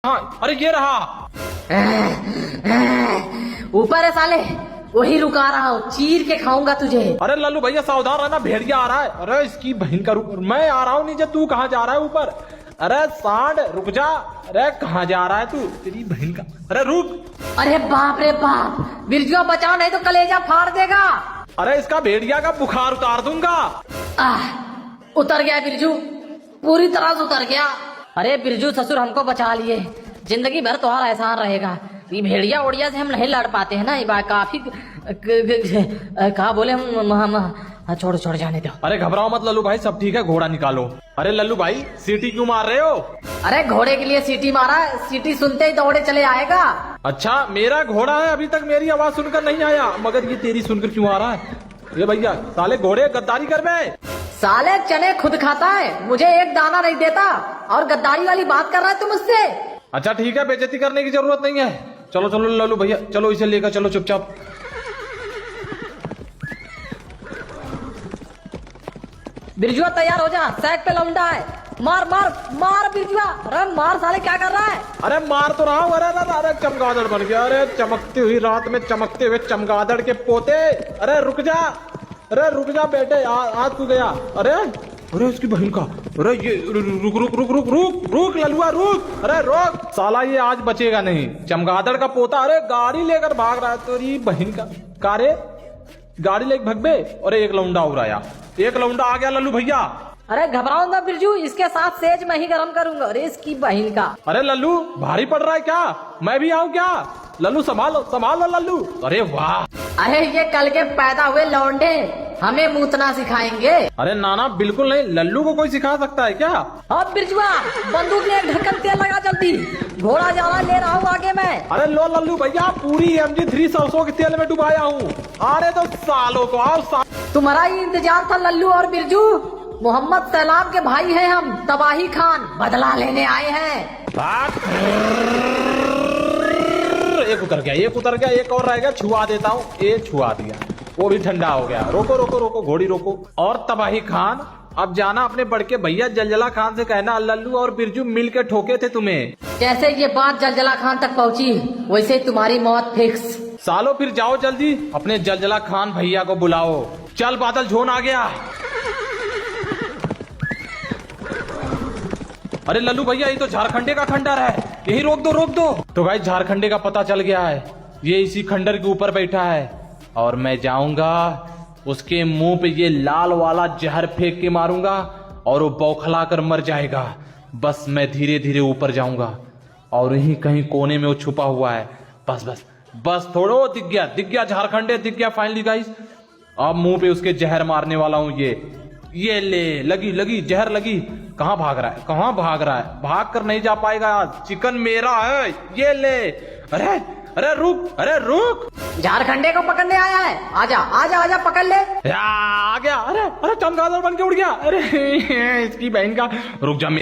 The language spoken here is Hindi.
हाँ, अरे ये रहा। ऊपर है साले, वही रुका रहा हूँ, चीर के खाऊंगा तुझे। अरे लल्लू भैया सावधान रहना, भेड़िया आ रहा है। अरे इसकी बहन का रुक, मैं आ रहा हूँ नीचे, तू कहाँ जा रहा है ऊपर? अरे सांड रुक जा। अरे कहाँ जा रहा है तू, तेरी बहन का। अरे रुक। अरे बाप रे बाप, बिरजुआ बचाओ नहीं तो कलेजा फाड़ देगा। अरे इसका भेड़िया का बुखार उतार दूंगा। उतर गया बिरजू, पूरी तरह से उतर गया। अरे बिरजू ससुर हमको बचा लिए, जिंदगी भर तुम्हारा एहसान रहेगा। ये भेड़िया ओड़िया से हम नहीं लड़ पाते हैं ना, ये बात काफी कहा बोले हम छोड़ जाने दो। अरे घबराओ मत लल्लू भाई, सब ठीक है, घोड़ा निकालो। अरे लल्लू भाई सीटी क्यों मार रहे हो? अरे घोड़े के लिए सीटी मारा, सीटी सुनते ही दौड़े चले आएगा। अच्छा मेरा घोड़ा है, अभी तक मेरी आवाज सुनकर नहीं आया, मगर ये तेरी सुनकर क्यों आ रहा है? ये भैया साले घोड़े गद्दारी कर में। साले चने खुद खाता है, मुझे एक दाना नहीं देता, और गद्दारी वाली बात कर रहा है तू मुझसे। अच्छा ठीक है, बेइज्जती करने की जरूरत नहीं है। चलो चलो लल्लू भैया, चलो इसे लेकर चलो चुपचाप। बिरजुआ तैयार हो जा, सैक पे लौंडा है। मार मार मार बिरजुआ, अरे मार साले, क्या कर रहा है? अरे मार तो रहा हूँ। अरे चमगादड़ बन गया। अरे चमकती हुई रात में चमकते हुए चमगादड़ के पोते। अरे रुक जा, अरे रुक जा बेटे, आज तू गया। अरे अरे उसकी बहन का। अरे ये रुक रुक रुक रुक रुक रुक ललुआ रुक। अरे रोक साला, ये आज बचेगा नहीं, चमगादड़ का पोता। अरे गाड़ी लेकर भाग रहा है तेरी बहन का। कारे गाड़ी लेकर भगबे। और एक लौंडा उड़ाया, एक लौंडा आ गया लल्लू भैया। अरे घबराओ ना बिरजू, इसके साथ सेज मैं ही गरम करूंगा। अरे इसकी बहन का। अरे लल्लू भारी पड़ रहा है क्या? मैं भी आऊं क्या? लल्लू संभालो संभालो लल्लू। अरे वाह, अरे ये कल के पैदा हुए लौंडे हमें मूतना सिखाएंगे। अरे नाना बिल्कुल नहीं, लल्लू को कोई सिखा सकता है क्या? अब बिरजुआ बंदूक में एक ढक्कन तेल लगा, जल्दी घोड़ा जाना ले रहा हूँ आगे मैं। अरे लो लल्लू भैया, पूरी MG3 सरसों के तेल में डुबाया हूँ। अरे तो सालों को आओ। तुम्हारा ही इंतजार था लल्लू और बिरजू, मोहम्मद सैलाब के भाई हैं हम, तबाही खान, बदला लेने आए हैं। एक उतर गया, एक उतर गया, एक और रह गया, छुआ देता हूँ। ये छुआ दिया, वो भी ठंडा हो गया। रोको रोको रोको घोड़ी रोको। और तबाही खान, अब जाना अपने बड़के भैया जलजला खान से कहना लल्लू और बिरजू मिल के ठोके थे तुम्हें। जैसे ये बात जलजला खान तक पहुँची, वैसे तुम्हारी मौत फिक्स। सालो फिर जाओ जल्दी, अपने जलजला खान भैया को बुलाओ। चल बादल झोन आ गया। अरे लल्लू भैया, ये तो झारखंडे का खंडर है, यही रोक दो रोक दो। तो भाई झारखंडे का पता चल गया है, ये इसी खंडर के ऊपर बैठा है, और मैं जाऊंगा उसके मुंह पे ये लाल वाला जहर फेंक के मारूंगा और वो बौखला कर मर जाएगा। बस मैं धीरे धीरे ऊपर जाऊंगा और यहीं कहीं कोने में वो छुपा हुआ है। बस बस बस थोड़ो, दिख गया झारखंडे, दिख गया फाइनली गाइस। अब मुंह पे उसके जहर मारने वाला हूं। ये ले, लगी जहर लगी। कहाँ भाग रहा है, कहाँ भाग रहा है? भाग कर नहीं जा पाएगा आज, चिकन मेरा है। ये ले। अरे अरे रुक, झारखंडे को पकड़ने आया है, आजा आजा आजा पकड़ ले। आ गया। अरे चमगादड़ बन के उड़ गया। अरे इसकी बहन का, रुक जा।